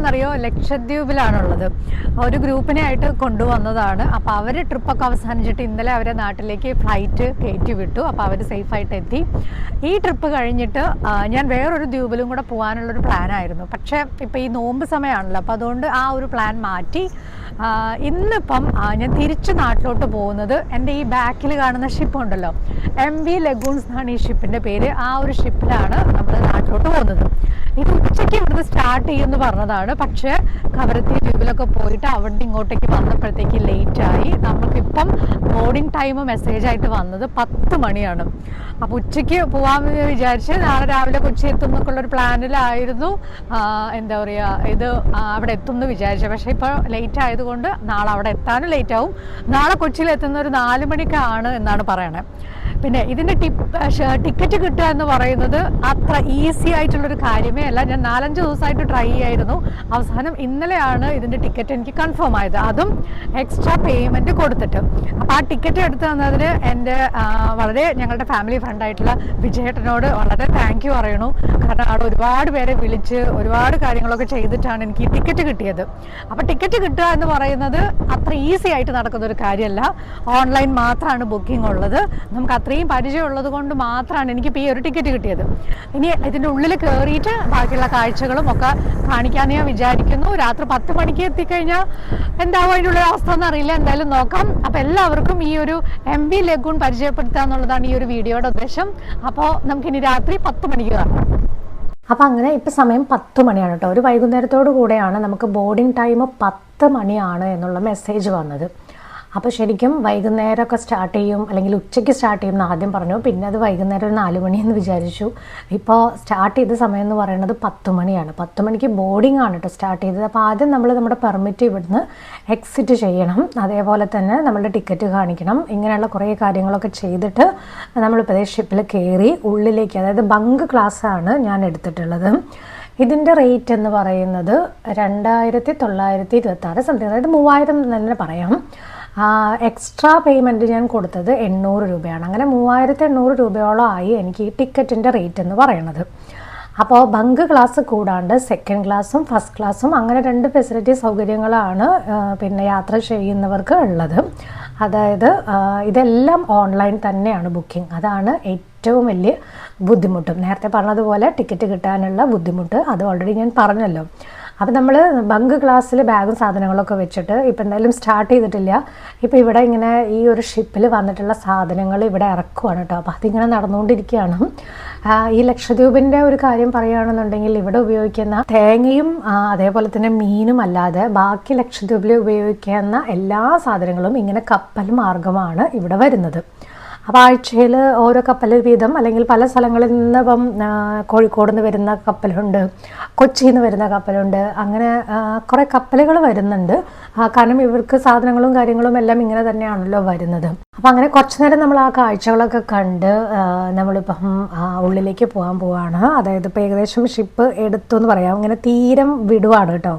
എവിടെയാണെന്നറിയോ? ലക്ഷദ്വീപിലാണുള്ളത്. ഒരു ഗ്രൂപ്പിനെ ആയിട്ട് കൊണ്ടുവന്നതാണ്. അപ്പോൾ അവർ ട്രിപ്പൊക്കെ അവസാനിച്ചിട്ട് ഇന്നലെ അവരെ നാട്ടിലേക്ക് ഫ്ലൈറ്റ് കയറ്റി വിട്ടു. അപ്പോൾ അവർ സേഫായിട്ട് എത്തി. ഈ ട്രിപ്പ് കഴിഞ്ഞിട്ട് ഞാൻ വേറൊരു ദ്വീപിലും കൂടെ പോകാനുള്ളൊരു പ്ലാനായിരുന്നു. പക്ഷേ ഇപ്പോൾ ഈ നോമ്പ് സമയമാണല്ലോ, അപ്പോൾ അതുകൊണ്ട് ആ ഒരു പ്ലാൻ മാറ്റി. ഇന്നിപ്പം ഞാൻ തിരിച്ച് നാട്ടിലോട്ട് പോകുന്നത് എൻ്റെ ഈ ബാക്കിൽ കാണുന്ന ഷിപ്പുണ്ടല്ലോ, MV ലഗൂൺസ് എന്നാണ് ഈ ഷിപ്പിൻ്റെ പേര്. ആ ഒരു ഷിപ്പിലാണ് നമ്മൾ നാട്ടിലോട്ട് പോകുന്നത്. ഇത് ഉച്ചയ്ക്ക് ഇവിടുന്ന് സ്റ്റാർട്ട് ചെയ്യുമെന്ന് പറഞ്ഞതാണ്. പക്ഷേ കവരത്തി ദ്വീപിലൊക്കെ പോയിട്ട് അവിടെ ഇങ്ങോട്ടേക്ക് വന്നപ്പോഴത്തേക്ക് ലേറ്റായി. നമുക്കിപ്പം ബോർഡിംഗ് ടൈം മെസ്സേജായിട്ട് വന്നത് 10 മണിയാണ്. അപ്പോൾ ഉച്ചയ്ക്ക് പോകാമെന്ന് വിചാരിച്ച് നാളെ രാവിലെ കൊച്ചി എത്തും എന്നൊക്കെയുള്ളൊരു പ്ലാനിലായിരുന്നു. എന്താ പറയുക, ഇത് അവിടെ എത്തും എന്ന് വിചാരിച്ചത്. പക്ഷേ ഇപ്പോൾ ലേറ്റ് ആയതുകൊണ്ട് നാളെ അവിടെ എത്താനും ലേറ്റ് ആവും. നാളെ കൊച്ചിയിൽ എത്തുന്ന ഒരു 4 മണിക്കാണ് എന്നാണ് പറയണത്. പിന്നെ ഇതിൻ്റെ ടിക്കറ്റ് കിട്ടുക എന്ന് പറയുന്നത് അത്ര ഈസി ആയിട്ടുള്ളൊരു കാര്യമേ അല്ല. ഞാൻ 4-5 ദിവസമായിട്ട് ട്രൈ ചെയ്യായിരുന്നു. അവസാനം ഇന്നലെയാണ് ഇതിൻ്റെ ടിക്കറ്റ് എനിക്ക് കൺഫേം ആയത്, അതും എക്സ്ട്രാ പേയ്മെൻറ്റ് കൊടുത്തിട്ട്. അപ്പോൾ ആ ടിക്കറ്റ് എടുത്ത് തന്നതിന് എൻ്റെ വളരെ ഞങ്ങളുടെ ഫാമിലി ഫ്രണ്ടായിട്ടുള്ള വിജയേട്ടനോട് വളരെ താങ്ക് യു പറയണു. കാരണം അവിടെ ഒരുപാട് പേരെ വിളിച്ച് ഒരുപാട് കാര്യങ്ങളൊക്കെ ചെയ്തിട്ടാണ് എനിക്ക് ഈ ടിക്കറ്റ് കിട്ടിയത്. അപ്പോൾ ടിക്കറ്റ് കിട്ടുക എന്ന് പറയുന്നത് അത്ര ഈസി ആയിട്ട് നടക്കുന്നൊരു കാര്യമല്ല. ഓൺലൈൻ മാത്രമാണ് ബുക്കിംഗ് ഉള്ളത്. നമുക്ക് അത്രയും പരിചയമുള്ളത് കൊണ്ട് മാത്രമാണ് എനിക്കിപ്പോൾ ഈ ഒരു ടിക്കറ്റ് കിട്ടിയത്. ഇനി ഇതിൻ്റെ ഉള്ളിൽ കയറിയിട്ട് ബാക്കിയുള്ള കാഴ്ചകളും ഒക്കെ കാണിക്കാമെന്ന് ഞാൻ വിചാരിക്കുന്നു. രാത്രി 10 മണിക്ക് എത്തിക്കഴിഞ്ഞാൽ എന്താവും അതിൻ്റെ ഉള്ള അവസ്ഥ എന്നറിയില്ല. എന്തായാലും നോക്കാം. അപ്പോൾ എല്ലാവർക്കും ഈ ഒരു MV ലഗൂൺ പരിചയപ്പെടുത്തുക എന്നുള്ളതാണ് ഈ ഒരു വീഡിയോയുടെ ഉദ്ദേശം. അപ്പോൾ നമുക്കിനി രാത്രി 10 മണിക്ക് കാണാം. അപ്പോൾ അങ്ങനെ ഇപ്പോൾ സമയം 10 മണിയാണ് കേട്ടോ. ഒരു വൈകുന്നേരത്തോടു കൂടെയാണ് നമുക്ക് ബോർഡിംഗ് ടൈം 10 മണിയാണ് എന്നുള്ള മെസ്സേജ് വന്നത്. അപ്പോൾ ശരിക്കും വൈകുന്നേരമൊക്കെ സ്റ്റാർട്ട് ചെയ്യും, അല്ലെങ്കിൽ ഉച്ചയ്ക്ക് സ്റ്റാർട്ട് ചെയ്യും എന്ന് ആദ്യം പറഞ്ഞു. പിന്നെ അത് വൈകുന്നേരം ഒരു 4 മണിയെന്ന് വിചാരിച്ചു. ഇപ്പോൾ സ്റ്റാർട്ട് ചെയ്ത സമയം എന്ന് പറയുന്നത് 10 മണിയാണ്. 10 മണിക്ക് ബോർഡിംഗ് ആണ് കേട്ടോ സ്റ്റാർട്ട് ചെയ്തത്. അപ്പോൾ ആദ്യം നമ്മൾ നമ്മുടെ പെർമിറ്റ് ഇവിടുന്ന് എക്സിറ്റ് ചെയ്യണം. അതേപോലെ തന്നെ നമ്മളുടെ ടിക്കറ്റ് കാണിക്കണം. ഇങ്ങനെയുള്ള കുറേ കാര്യങ്ങളൊക്കെ ചെയ്തിട്ട് നമ്മളിപ്പോൾ ഷിപ്പിൽ കയറി ഉള്ളിലേക്ക്, അതായത് ബങ്ക് ക്ലാസ്സാണ് ഞാൻ എടുത്തിട്ടുള്ളത്. ഇതിൻ്റെ റേറ്റ് എന്ന് പറയുന്നത് 2926 സംതിങ്, അതായത് 3000 തന്നെ പറയാം. എക്സ്ട്രാ പേയ്മെൻറ്റ് ഞാൻ കൊടുത്തത് 800 രൂപയാണ്. അങ്ങനെ 3800 രൂപയോളം ആയി എനിക്ക് ഈ ടിക്കറ്റിൻ്റെ റേറ്റ് എന്ന് പറയുന്നത്. അപ്പോൾ ബങ്ക് ക്ലാസ് കൂടാണ്ട് സെക്കൻഡ് ക്ലാസ്സും ഫസ്റ്റ് ക്ലാസ്സും അങ്ങനെ 2 ഫെസിലിറ്റി സൗകര്യങ്ങളാണ് പിന്നെ യാത്ര ചെയ്യുന്നവർക്ക് ഉള്ളത്. അതായത് ഇതെല്ലാം ഓൺലൈൻ തന്നെയാണ് ബുക്കിംഗ്. അതാണ് ഏറ്റവും വലിയ ബുദ്ധിമുട്ടും. നേരത്തെ പറഞ്ഞതുപോലെ ടിക്കറ്റ് കിട്ടാനുള്ള ബുദ്ധിമുട്ട് അത് ഓൾറെഡി ഞാൻ പറഞ്ഞല്ലോ. അപ്പോൾ നമ്മൾ ബങ്ക് ക്ലാസ്സിൽ ബാഗും സാധനങ്ങളൊക്കെ വെച്ചിട്ട് ഇപ്പം എന്തായാലും സ്റ്റാർട്ട് ചെയ്തിട്ടില്ല. ഇപ്പോൾ ഇവിടെ ഇങ്ങനെ ഈ ഒരു ഷിപ്പിൽ വന്നിട്ടുള്ള സാധനങ്ങൾ ഇവിടെ ഇറക്കുവാണ് കേട്ടോ. അപ്പോൾ അതിങ്ങനെ നടന്നുകൊണ്ടിരിക്കുകയാണ്. ഈ ലക്ഷദ്വീപിൻ്റെ ഒരു കാര്യം പറയുകയാണെന്നുണ്ടെങ്കിൽ ഇവിടെ ഉപയോഗിക്കുന്ന തേങ്ങയും അതേപോലെ തന്നെ മീനും അല്ലാതെ ബാക്കി ലക്ഷദ്വീപിൽ ഉപയോഗിക്കുന്ന എല്ലാ സാധനങ്ങളും ഇങ്ങനെ കപ്പൽ മാർഗമാണ് ഇവിടെ വരുന്നത്. അപ്പോൾ ആഴ്ചയിൽ ഓരോ കപ്പൽ വീതം, അല്ലെങ്കിൽ പല സ്ഥലങ്ങളിൽ നിന്ന് ഇപ്പം കോഴിക്കോട് നിന്ന് വരുന്ന കപ്പലുണ്ട്, കൊച്ചിയിൽ നിന്ന് വരുന്ന കപ്പലുണ്ട്, അങ്ങനെ കുറേ കപ്പലുകൾ വരുന്നുണ്ട്. കാരണം ഇവർക്ക് സാധനങ്ങളും കാര്യങ്ങളും എല്ലാം ഇങ്ങനെ തന്നെയാണല്ലോ വരുന്നത്. അപ്പം അങ്ങനെ കുറച്ച് നേരം നമ്മൾ ആ കാഴ്ചകളൊക്കെ കണ്ട് നമ്മളിപ്പം ഉള്ളിലേക്ക് പോകാൻ പോവാണ്. അതായത് ഇപ്പോൾ ഏകദേശം ഷിപ്പ് എടുത്തു എന്ന് പറയാം. ഇങ്ങനെ തീരം വിടുവാണ് കേട്ടോ.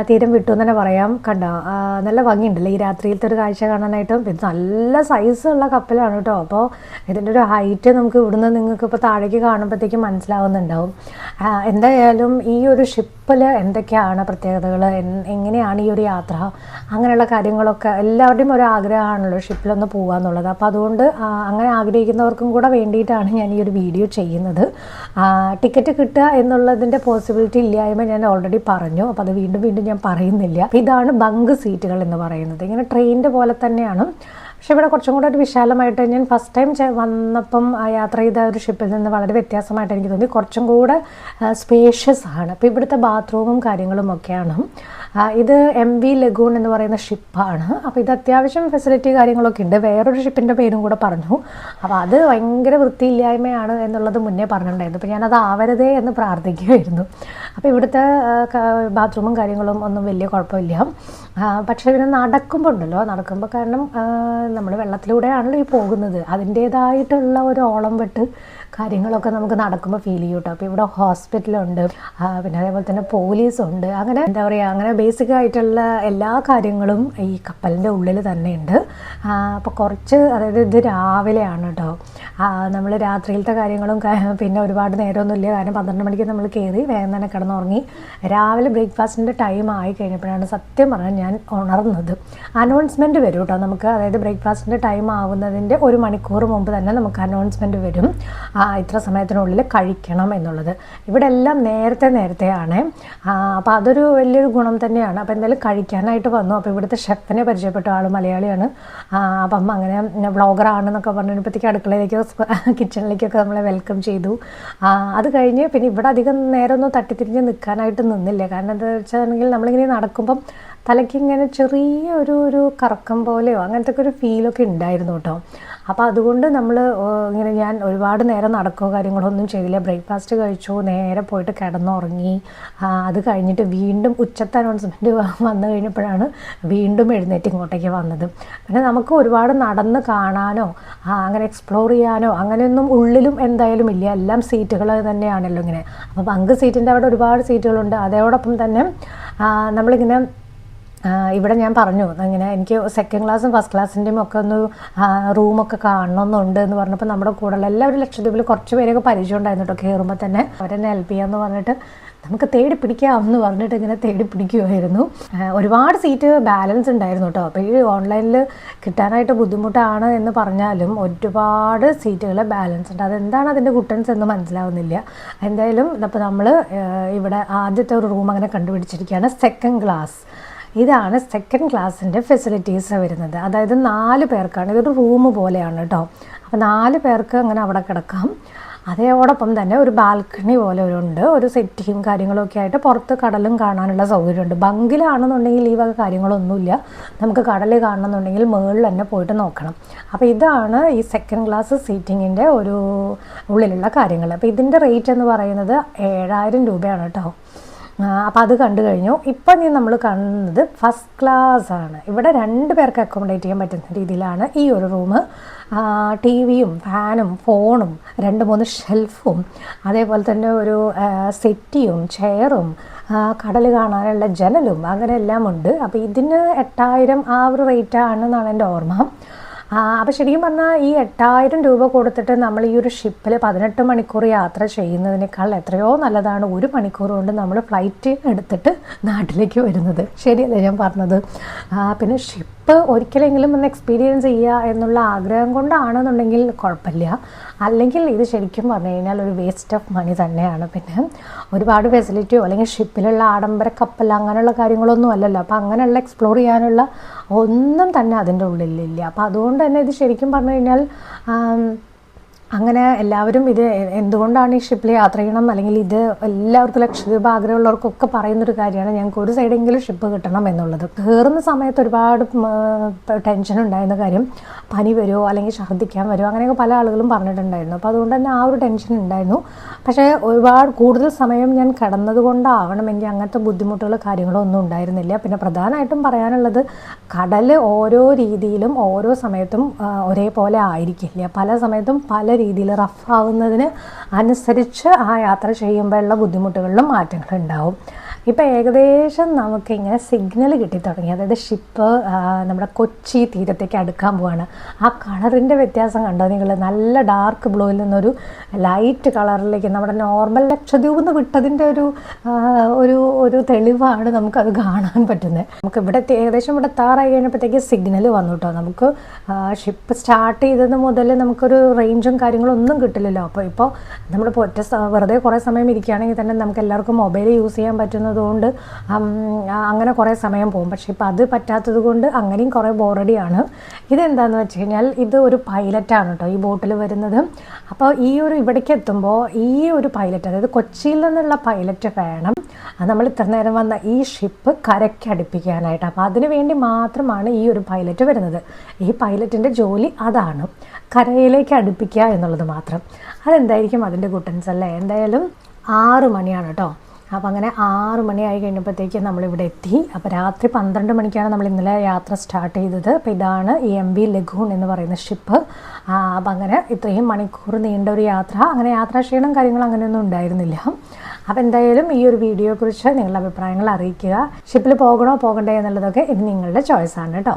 തീരം വിട്ടു എന്ന് തന്നെ പറയാം. കണ്ടോ, നല്ല ഭംഗിയുണ്ടല്ലോ ഈ രാത്രിയിലത്തെ ഒരു കാഴ്ച കാണാനായിട്ടും. പിന്നെ നല്ല സൈസുള്ള കപ്പലാണ് കേട്ടോ. അപ്പോൾ ഇതിൻ്റെ ഒരു ഹൈറ്റ് നമുക്ക് ഇവിടുന്ന് നിങ്ങൾക്ക് ഇപ്പോൾ താഴേക്ക് കാണുമ്പോഴത്തേക്കും മനസ്സിലാവുന്നുണ്ടാവും. എന്തായാലും ഈ ഒരു ഷിപ്പിൽ എന്തൊക്കെയാണ് പ്രത്യേകതകൾ, എങ്ങനെയാണ് ഈ ഒരു യാത്ര, അങ്ങനെയുള്ള കാര്യങ്ങളൊക്കെ എല്ലാവരുടെയും ഒരു ആഗ്രഹമാണല്ലോ ഷിപ്പിലൊന്ന് പോകാമെന്നുള്ളത്. അപ്പോൾ അതുകൊണ്ട് അങ്ങനെ ആഗ്രഹിക്കുന്നവർക്കും കൂടെ വേണ്ടിയിട്ടാണ് ഞാൻ ഈ ഒരു വീഡിയോ ചെയ്യുന്നത്. ടിക്കറ്റ് കിട്ടുക എന്നുള്ളതിൻ്റെ പോസിബിലിറ്റി ഇല്ലായ്മ ഞാൻ ഓൾറെഡി പറഞ്ഞു. അപ്പോൾ അത് വീണ്ടും ഞാൻ പറയുന്നില്ല. ഇതാണ് ബങ്ക് സീറ്റുകൾ എന്ന് പറയുന്നത്. ഇങ്ങനെ ട്രെയിനിൻ്റെ പോലെ തന്നെയാണ്. പക്ഷെ ഇവിടെ കുറച്ചും കൂടെ ഒരു വിശാലമായിട്ട്, ഞാൻ ഫസ്റ്റ് ടൈം വന്നപ്പം യാത്ര ചെയ്ത ഒരു ഷിപ്പിൽ നിന്ന് വളരെ വ്യത്യാസമായിട്ട് എനിക്ക് തോന്നി. കുറച്ചും കൂടെ സ്പേഷ്യസ് ആണ്. അപ്പോൾ ഇവിടുത്തെ ബാത്റൂമും കാര്യങ്ങളും ഒക്കെയാണ്. ഇത് MV ലഗൂൺ എന്ന് പറയുന്ന ഷിപ്പാണ്. അപ്പോൾ ഇത് അത്യാവശ്യം ഫെസിലിറ്റി കാര്യങ്ങളൊക്കെ ഉണ്ട്. വേറൊരു ഷിപ്പിൻ്റെ പേരും കൂടെ പറഞ്ഞു. അപ്പോൾ അത് ഭയങ്കര വൃത്തിയില്ലായ്മയാണ് എന്നുള്ളത് മുന്നേ പറഞ്ഞിട്ടുണ്ടായിരുന്നു. അപ്പോൾ ഞാനത് ആവരുതേ എന്ന് പ്രാർത്ഥിക്കുമായിരുന്നു. അപ്പോൾ ഇവിടുത്തെ ബാത്റൂമും കാര്യങ്ങളും ഒന്നും വലിയ കുഴപ്പമില്ല. പക്ഷേ പിന്നെ നടക്കുമ്പോൾ കാരണം നമ്മൾ വെള്ളത്തിലൂടെയാണല്ലോ ഈ പോകുന്നത്, അതിൻ്റേതായിട്ടുള്ള ഒരു ഓളം വെട്ട് കാര്യങ്ങളൊക്കെ നമുക്ക് നടക്കുമ്പോൾ ഫീൽ ചെയ്യും കേട്ടോ. അപ്പോൾ ഇവിടെ ഹോസ്പിറ്റലുണ്ട്, പിന്നെ അതേപോലെ തന്നെ പോലീസുണ്ട്, അങ്ങനെ എന്താ പറയുക, അങ്ങനെ ബേസിക് ആയിട്ടുള്ള എല്ലാ കാര്യങ്ങളും ഈ കപ്പലിൻ്റെ ഉള്ളിൽ തന്നെ ഉണ്ട്. അപ്പോൾ കുറച്ച്, അതായത് ഇത് രാവിലെയാണ് കേട്ടോ, നമ്മൾ രാത്രിയിലത്തെ കാര്യങ്ങളും പിന്നെ ഒരുപാട് നേരമൊന്നുമില്ല, കാരണം 12 മണിക്ക് നമ്മൾ കയറി വേഗം തന്നെ കിടന്നുറങ്ങി. രാവിലെ ബ്രേക്ക്ഫാസ്റ്റിൻ്റെ ടൈം ആയി കഴിഞ്ഞപ്പോഴാണ് സത്യം പറഞ്ഞാൽ ഞാൻ ഉണർന്നത്. അനൗൺസ്മെൻറ്റ് വരും കേട്ടോ നമുക്ക്, അതായത് ബ്രേക്ക്ഫാസ്റ്റിൻ്റെ ടൈം ആവുന്നതിൻ്റെ 1 മണിക്കൂർ മുമ്പ് തന്നെ നമുക്ക് അനൗൺസ്മെൻറ്റ് വരും, ഇത്ര സമയത്തിനുള്ളിൽ കഴിക്കണം എന്നുള്ളത്. ഇവിടെ എല്ലാം നേരത്തെയാണ്. അപ്പോൾ അതൊരു വലിയൊരു ഗുണം തന്നെയാണ്. അപ്പോൾ എന്തായാലും കഴിക്കാനായിട്ട് വന്നു. അപ്പോൾ ഇവിടുത്തെ ഷെഫിനെ പരിചയപ്പെട്ട ആൾ മലയാളിയാണ്. അപ്പം അങ്ങനെ വ്ളോഗറാണെന്നൊക്കെ പറഞ്ഞപ്പോഴത്തേക്ക് അടുക്കളയിലേക്ക് കിച്ചണിലേക്കൊക്കെ നമ്മളെ വെൽക്കം ചെയ്തു. അത് കഴിഞ്ഞ് പിന്നെ ഇവിടെ അധികം നേരമൊന്നും തട്ടിത്തിരിഞ്ഞ് നിൽക്കാനായിട്ട് നിന്നില്ല. കാരണം എന്താ വെച്ചാണെങ്കിൽ നമ്മളിങ്ങനെ നടക്കുമ്പം തലയ്ക്ക് ഇങ്ങനെ ചെറിയ ഒരു കറക്കം പോലെയോ അങ്ങനത്തെ ഒക്കെ ഒരു ഫീലൊക്കെ ഉണ്ടായിരുന്നു കേട്ടോ. അപ്പോൾ അതുകൊണ്ട് നമ്മൾ ഇങ്ങനെ ഞാൻ ഒരുപാട് നേരം നടക്കുകയോ കാര്യങ്ങളൊന്നും ചെയ്തില്ല. ബ്രേക്ക്ഫാസ്റ്റ് കഴിച്ചു, നേരെ പോയിട്ട് കിടന്നുറങ്ങി. അത് കഴിഞ്ഞിട്ട് വീണ്ടും ഉച്ചത്തെ അനൗൺസ്മെൻറ്റ് വന്നു കഴിഞ്ഞപ്പോഴാണ് വീണ്ടും എഴുന്നേറ്റ് ഇങ്ങോട്ടേക്ക് വന്നത്. പിന്നെ നമുക്ക് ഒരുപാട് നടന്ന് കാണാനോ അങ്ങനെ എക്സ്പ്ലോർ ചെയ്യാനോ അങ്ങനെയൊന്നും ഉള്ളിലും എന്തായാലും ഇല്ല, എല്ലാം സീറ്റുകൾ തന്നെയാണല്ലോ ഇങ്ങനെ. അപ്പോൾ ബങ്ക് സീറ്റിൻ്റെ അവിടെ ഒരുപാട് സീറ്റുകളുണ്ട്. അതോടൊപ്പം തന്നെ നമ്മളിങ്ങനെ ഇവിടെ ഞാൻ പറഞ്ഞു ഇങ്ങനെ എനിക്ക് സെക്കൻഡ് ക്ലാസ്സും ഫസ്റ്റ് ക്ലാസ്സിൻ്റെയും ഒക്കെ ഒന്ന് റൂമൊക്കെ കാണണമെന്നുണ്ട് എന്ന് പറഞ്ഞപ്പോൾ നമ്മുടെ കൂടെയുള്ള എല്ലാവരും ലക്ഷദ്വീപിൽ കുറച്ച് പേരൊക്കെ പരിചയം ഉണ്ടായിരുന്നു കേട്ടോ. കയറുമ്പോൾ തന്നെ അവരെന്നെ ഹെൽപ്പ് ചെയ്യാമെന്ന് പറഞ്ഞിട്ട് നമുക്ക് തേടി പിടിക്കാമെന്ന് പറഞ്ഞിട്ട് ഇങ്ങനെ തേടി പിടിക്കുമായിരുന്നു. ഒരുപാട് സീറ്റ് ബാലൻസ് ഉണ്ടായിരുന്നു കേട്ടോ. അപ്പോൾ ഈ ഓൺലൈനിൽ കിട്ടാനായിട്ട് ബുദ്ധിമുട്ടാണ് എന്ന് പറഞ്ഞാലും ഒരുപാട് സീറ്റുകൾ ബാലൻസ് ഉണ്ട്. അതെന്താണ് അതിൻ്റെ ഗുട്ടൻസ് എന്ന് മനസ്സിലാവുന്നില്ല. എന്തായാലും അപ്പോൾ നമ്മൾ ഇവിടെ ആദ്യത്തെ ഒരു റൂം അങ്ങനെ കണ്ടുപിടിച്ചിരിക്കുകയാണ്, സെക്കൻഡ് ക്ലാസ്. ഇതാണ് സെക്കൻഡ് ക്ലാസ്സിൻ്റെ ഫെസിലിറ്റീസ് വരുന്നത്. അതായത് 4 പേർക്കാണ്, ഇതൊരു റൂം പോലെയാണ് കേട്ടോ. അപ്പോൾ 4 പേർക്ക് അങ്ങനെ അവിടെ കിടക്കാം. അതോടൊപ്പം തന്നെ ഒരു ബാൽക്കണി പോലെ ഉണ്ട്, ഒരു സെറ്റിയും കാര്യങ്ങളൊക്കെ ആയിട്ട് പുറത്ത് കടലും കാണാനുള്ള സൗകര്യമുണ്ട്. ബങ്കിലാണെന്നുണ്ടെങ്കിൽ ഈ വക കാര്യങ്ങളൊന്നുമില്ല, നമുക്ക് കടൽ കാണണമെന്നുണ്ടെങ്കിൽ മുകളിൽ തന്നെ പോയിട്ട് നോക്കണം. അപ്പോൾ ഇതാണ് ഈ സെക്കൻഡ് ക്ലാസ് സീറ്റിങ്ങിൻ്റെ ഒരു ഉള്ളിലുള്ള കാര്യങ്ങൾ. അപ്പോൾ ഇതിൻ്റെ റേറ്റ് എന്ന് പറയുന്നത് 7000 രൂപയാണ് കേട്ടോ. അപ്പോൾ അത് കണ്ടു കഴിഞ്ഞു. ഇപ്പം നമ്മൾ കാണുന്നത് ഫസ്റ്റ് ക്ലാസ് ആണ്. ഇവിടെ 2 പേർക്ക് അക്കോമഡേറ്റ് ചെയ്യാൻ പറ്റുന്ന രീതിയിലാണ് ഈ ഒരു റൂം. TV-യും ഫാനും ഫോണും 2-3 ഷെൽഫും അതേപോലെ തന്നെ ഒരു സെറ്റിയും ചെയറും കടൽ കാണാനുള്ള ജനലും അങ്ങനെ എല്ലാം ഉണ്ട്. അപ്പോൾ ഇതിന് 8000 ആ ഒരു റേറ്റാണെന്നാണ് എൻ്റെ ഓർമ്മ. അപ്പോൾ ശരിക്കും പറഞ്ഞാൽ ഈ 8000 രൂപ കൊടുത്തിട്ട് നമ്മൾ ഈ ഒരു ഷിപ്പിൽ 18 മണിക്കൂർ യാത്ര ചെയ്യുന്നതിനേക്കാൾ എത്രയോ നല്ലതാണ് 1 മണിക്കൂർ കൊണ്ട് നമ്മൾ ഫ്ലൈറ്റ് എടുത്തിട്ട് നാട്ടിലേക്ക് വരുന്നത്. ശരിയല്ലേ ഞാൻ പറഞ്ഞത്? പിന്നെ ഷിപ്പ് ഒരിക്കലെങ്കിലും ഒന്ന് എക്സ്പീരിയൻസ് ചെയ്യുക എന്നുള്ള ആഗ്രഹം കൊണ്ടാണെന്നുണ്ടെങ്കിൽ കുഴപ്പമില്ല. അല്ലെങ്കിൽ ഇത് ശരിക്കും പറഞ്ഞു കഴിഞ്ഞാൽ ഒരു വേസ്റ്റ് ഓഫ് മണി തന്നെയാണ്. പിന്നെ ഒരുപാട് ഫെസിലിറ്റിയോ അല്ലെങ്കിൽ ഷിപ്പിലുള്ള ആഡംബര കപ്പൽ അങ്ങനെയുള്ള കാര്യങ്ങളൊന്നും അല്ലല്ലോ. അപ്പോൾ അങ്ങനെയുള്ള എക്സ്പ്ലോർ ചെയ്യാനുള്ള ഒന്നും തന്നെ അതിൻ്റെ ഉള്ളിലില്ല. അപ്പോൾ അതുകൊണ്ട് തന്നെ ഇത് ശരിക്കും പറഞ്ഞു കഴിഞ്ഞാൽ അങ്ങനെ എല്ലാവരും ഇത് എന്തുകൊണ്ടാണ് ഈ ഷിപ്പിൽ യാത്ര ചെയ്യണം, അല്ലെങ്കിൽ ഇത് എല്ലാവർക്കും ലക്ഷദ്വീപ് ആഗ്രഹമുള്ളവർക്കൊക്കെ പറയുന്നൊരു കാര്യമാണ്, ഞങ്ങൾക്ക് ഒരു സൈഡെങ്കിലും ഷിപ്പ് കിട്ടണം എന്നുള്ളത്. കയറുന്ന സമയത്ത് ഒരുപാട് ടെൻഷൻ ഉണ്ടായിരുന്ന കാര്യം, പനി വരുമോ അല്ലെങ്കിൽ ഛർദ്ദിക്കാൻ വരുമോ അങ്ങനെയൊക്കെ പല ആളുകളും പറഞ്ഞിട്ടുണ്ടായിരുന്നു. അപ്പോൾ അതുകൊണ്ട് തന്നെ ആ ഒരു ടെൻഷൻ ഉണ്ടായിരുന്നു. പക്ഷേ ഒരുപാട് കൂടുതൽ സമയം ഞാൻ കിടന്നത് കൊണ്ടാവണം എനിക്ക് അങ്ങനത്തെ ബുദ്ധിമുട്ടുകൾ കാര്യങ്ങളോ ഒന്നും ഉണ്ടായിരുന്നില്ല. പിന്നെ പ്രധാനമായിട്ടും പറയാനുള്ളത്, കടൽ ഓരോ രീതിയിലും ഓരോ സമയത്തും ഒരേപോലെ ആയിരിക്കില്ല. പല സമയത്തും പല രീതിയിൽ റഫ് ആവുന്നതിന് അനുസരിച്ച് ആ യാത്ര ചെയ്യുമ്പോഴുള്ള ബുദ്ധിമുട്ടുകളിലും മാറ്റങ്ങളുണ്ടാവും. ഇപ്പോൾ ഏകദേശം നമുക്കിങ്ങനെ സിഗ്നൽ കിട്ടി തുടങ്ങി. അതായത് ഷിപ്പ് നമ്മുടെ കൊച്ചി തീരത്തേക്ക് അടുക്കാൻ പോവാണ്. ആ കളറിൻ്റെ വ്യത്യാസം കണ്ടോ നിങ്ങൾ? നല്ല ഡാർക്ക് ബ്ലൂവിൽ നിന്നൊരു ലൈറ്റ് കളറിലേക്ക് നമ്മുടെ നോർമൽ ലക്ഷദ്വീപ് നിന്ന് വിട്ടതിൻ്റെ ഒരു തെളിവാണ് നമുക്കത് കാണാൻ പറ്റുന്നത്. നമുക്ക് ഇവിടെ ഏകദേശം ഇവിടെ എത്താറായി കഴിഞ്ഞപ്പോഴത്തേക്ക് സിഗ്നൽ വന്നു കേട്ടോ. നമുക്ക് ഷിപ്പ് സ്റ്റാർട്ട് ചെയ്തത് മുതൽ നമുക്കൊരു റേഞ്ചും കാര്യങ്ങളും ഒന്നും കിട്ടില്ലല്ലോ. അപ്പോൾ ഇപ്പോൾ നമ്മൾ വെറുതെ കുറേ സമയം ഇരിക്കുകയാണെങ്കിൽ തന്നെ നമുക്ക് എല്ലാവർക്കും മൊബൈൽ യൂസ് ചെയ്യാൻ പറ്റുന്നത് കൊണ്ട് അങ്ങനെ കുറേ സമയം പോകും. പക്ഷേ ഇപ്പോൾ അത് പറ്റാത്തത് കൊണ്ട് അങ്ങനെയും കുറേ ബോറടിയാണ്. ഇതെന്താണെന്ന് വെച്ച് കഴിഞ്ഞാൽ ഇത് ഒരു പൈലറ്റാണ് കേട്ടോ ഈ ബോട്ടിൽ വരുന്നത്. അപ്പോൾ ഇവിടേക്ക് എത്തുമ്പോൾ ഈ ഒരു പൈലറ്റ്, അതായത് കൊച്ചിയിൽ നിന്നുള്ള പൈലറ്റ് വേണം നമ്മൾ ഇത്ര നേരം വന്ന ഈ ഷിപ്പ് കരയ്ക്ക് അടുപ്പിക്കാനായിട്ട്. അപ്പോൾ അതിന് വേണ്ടി മാത്രമാണ് ഈ ഒരു പൈലറ്റ് വരുന്നത്. ഈ പൈലറ്റിൻ്റെ ജോലി അതാണ്, കരയിലേക്ക് അടുപ്പിക്കുക എന്നുള്ളത് മാത്രം. അതെന്തായിരിക്കും അതിൻ്റെ ഗുട്ടൻസ് അല്ലേ? എന്തായാലും 6 മണിയാണ് കേട്ടോ. അപ്പോൾ അങ്ങനെ 6 മണിയായി കഴിഞ്ഞപ്പോഴത്തേക്കും നമ്മളിവിടെ എത്തി. അപ്പോൾ രാത്രി 12 മണിക്കാണ് നമ്മൾ ഇന്നലെ യാത്ര സ്റ്റാർട്ട് ചെയ്തത്. അപ്പോൾ ഇതാണ് MV ലഗൂൺ എന്ന് പറയുന്ന ഷിപ്പ്. അപ്പം അങ്ങനെ ഇത്രയും മണിക്കൂർ നീണ്ട ഒരു യാത്ര, അങ്ങനെ യാത്രാക്ഷീണം കാര്യങ്ങൾ അങ്ങനെയൊന്നും ഉണ്ടായിരുന്നില്ല. അപ്പോൾ എന്തായാലും ഈ ഒരു വീഡിയോയെക്കുറിച്ച് നിങ്ങളുടെ അഭിപ്രായങ്ങൾ അറിയിക്കുക. ഷിപ്പിൽ പോകണോ പോകണ്ടേ എന്നുള്ളതൊക്കെ ഇത് നിങ്ങളുടെ ചോയ്സാണ് കേട്ടോ.